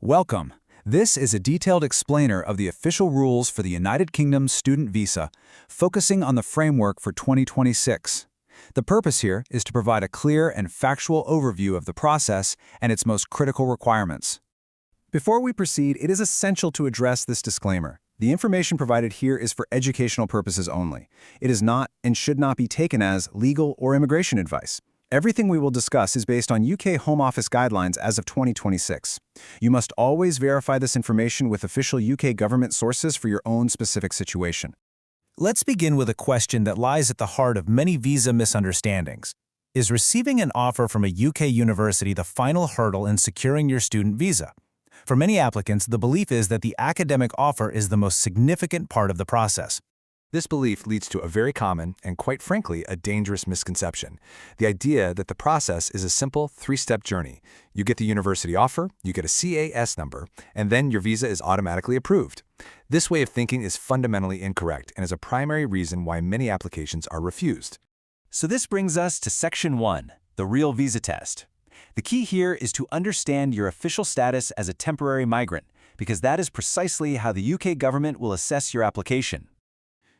Welcome. This is a detailed explainer of the official rules for the United Kingdom student visa, focusing on the framework for 2026. The purpose here is to provide a clear and factual overview of the process and its most critical requirements. Before we proceed, it is essential to address this disclaimer. The information provided here is for educational purposes only. It is not and should not be taken as legal or immigration advice. Everything we will discuss is based on UK Home Office guidelines as of 2026. You must always verify this information with official UK government sources for your own specific situation. Let's begin with a question that lies at the heart of many visa misunderstandings. Is receiving an offer from a UK university the final hurdle in securing your student visa? For many applicants, the belief is that the academic offer is the most significant part of the process. This belief leads to a very common and, quite frankly, a dangerous misconception. The idea that the process is a simple three-step journey. You get the university offer, you get a CAS number, and then your visa is automatically approved. This way of thinking is fundamentally incorrect and is a primary reason why many applications are refused. So this brings us to Section 1, the real visa test. The key here is to understand your official status as a temporary migrant, because that is precisely how the UK government will assess your application.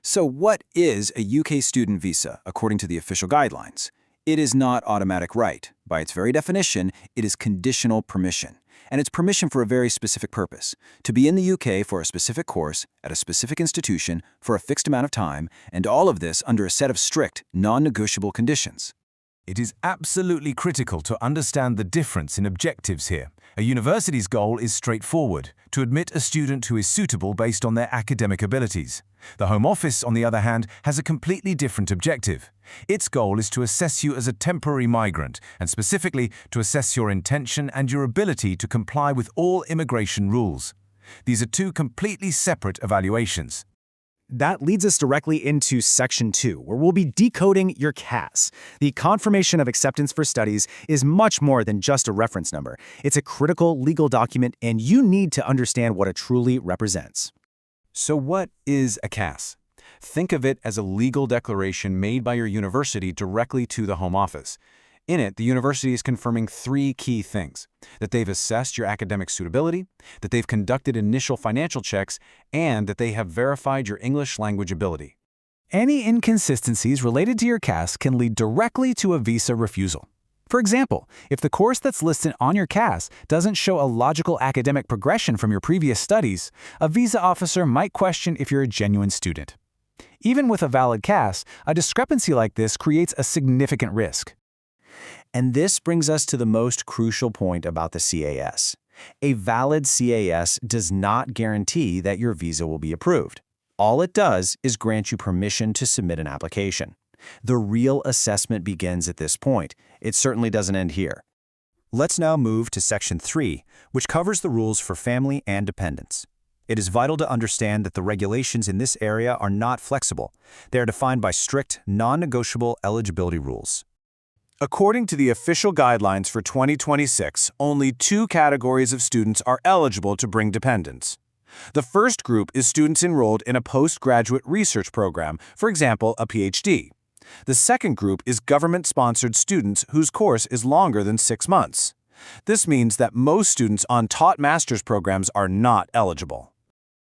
So what is a UK student visa, according to the official guidelines? It is not automatic right. By its very definition, it is conditional permission. And it's permission for a very specific purpose: to be in the UK for a specific course, at a specific institution, for a fixed amount of time, and all of this under a set of strict, non-negotiable conditions. It is absolutely critical to understand the difference in objectives here. A university's goal is straightforward: to admit a student who is suitable based on their academic abilities. The Home Office, on the other hand, has a completely different objective. Its goal is to assess you as a temporary migrant, and specifically to assess your intention and your ability to comply with all immigration rules. These are two completely separate evaluations. That leads us directly into Section 2, where we'll be decoding your CAS. The Confirmation of Acceptance for Studies is much more than just a reference number. It's a critical legal document, and you need to understand what it truly represents. So what is a CAS? Think of it as a legal declaration made by your university directly to the Home Office. In it, the university is confirming three key things: that they've assessed your academic suitability, that they've conducted initial financial checks, and that they have verified your English language ability. Any inconsistencies related to your CAS can lead directly to a visa refusal. For example, if the course that's listed on your CAS doesn't show a logical academic progression from your previous studies, a visa officer might question if you're a genuine student. Even with a valid CAS, a discrepancy like this creates a significant risk. And this brings us to the most crucial point about the CAS. A valid CAS does not guarantee that your visa will be approved. All it does is grant you permission to submit an application. The real assessment begins at this point. It certainly doesn't end here. Let's now move to Section 3, which covers the rules for family and dependents. It is vital to understand that the regulations in this area are not flexible. They are defined by strict, non-negotiable eligibility rules. According to the official guidelines for 2026, only two categories of students are eligible to bring dependents. The first group is students enrolled in a postgraduate research program, for example, a PhD. The second group is government-sponsored students whose course is longer than 6 months. This means that most students on taught master's programs are not eligible.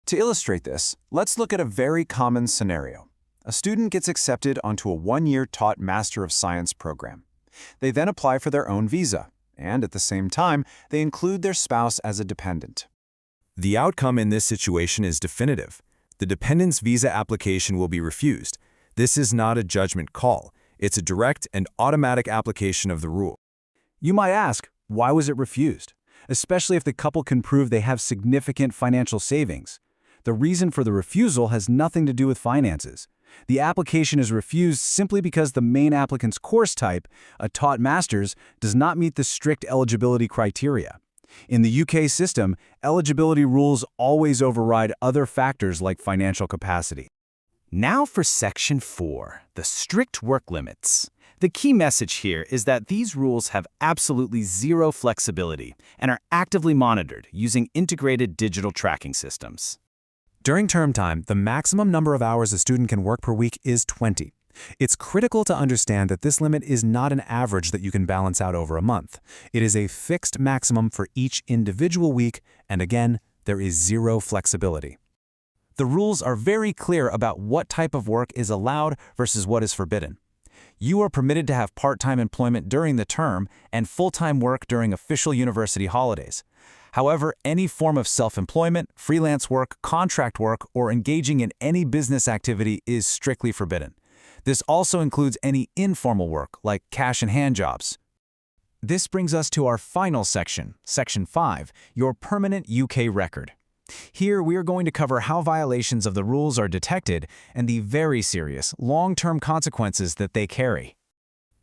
To illustrate this, let's look at a very common scenario. A student gets accepted onto a one-year taught Master of Science program. They then apply for their own visa, and at the same time, they include their spouse as a dependent. The outcome in this situation is definitive. The dependent's visa application will be refused. This is not a judgment call. It's a direct and automatic application of the rule. You might ask, why was it refused? Especially if the couple can prove they have significant financial savings. The reason for the refusal has nothing to do with finances. The application is refused simply because the main applicant's course type, a taught master's, does not meet the strict eligibility criteria. In the UK system, eligibility rules always override other factors like financial capacity. Now for Section 4, the strict work limits. The key message here is that these rules have absolutely zero flexibility and are actively monitored using integrated digital tracking systems. During term time, the maximum number of hours a student can work per week is 20. It's critical to understand that this limit is not an average that you can balance out over a month. It is a fixed maximum for each individual week, and again, there is zero flexibility. The rules are very clear about what type of work is allowed versus what is forbidden. You are permitted to have part-time employment during the term and full-time work during official university holidays. However, any form of self-employment, freelance work, contract work, or engaging in any business activity is strictly forbidden. This also includes any informal work, like cash-in-hand jobs. This brings us to our final section, Section 5, your permanent UK record. Here, we are going to cover how violations of the rules are detected and the very serious, long-term consequences that they carry.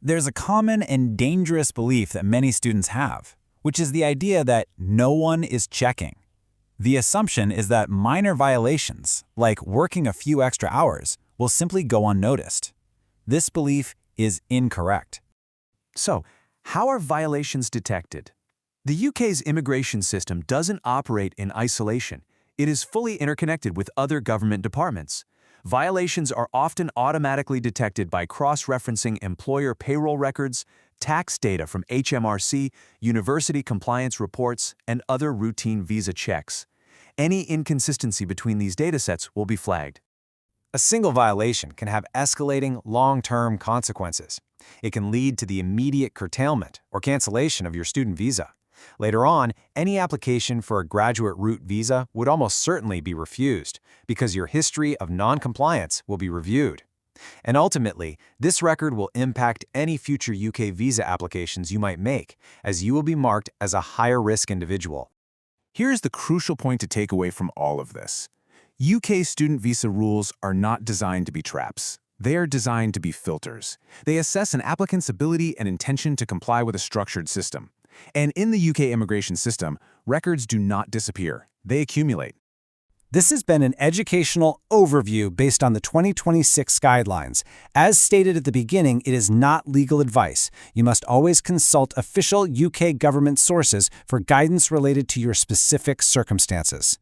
There's a common and dangerous belief that many students have, which is the idea that no one is checking. The assumption is that minor violations, like working a few extra hours, will simply go unnoticed. This belief is incorrect. So, how are violations detected? The UK's immigration system doesn't operate in isolation. It is fully interconnected with other government departments. Violations are often automatically detected by cross-referencing employer payroll records, tax data from HMRC, university compliance reports, and other routine visa checks. Any inconsistency between these datasets will be flagged. A single violation can have escalating long-term consequences. It can lead to the immediate curtailment or cancellation of your student visa. Later on, any application for a graduate route visa would almost certainly be refused because your history of non-compliance will be reviewed. And ultimately, this record will impact any future UK visa applications you might make, as you will be marked as a higher-risk individual. Here's the crucial point to take away from all of this. UK student visa rules are not designed to be traps. They are designed to be filters. They assess an applicant's ability and intention to comply with a structured system. And in the UK immigration system, records do not disappear. They accumulate. This has been an educational overview based on the 2026 guidelines. As stated at the beginning, it is not legal advice. You must always consult official UK government sources for guidance related to your specific circumstances.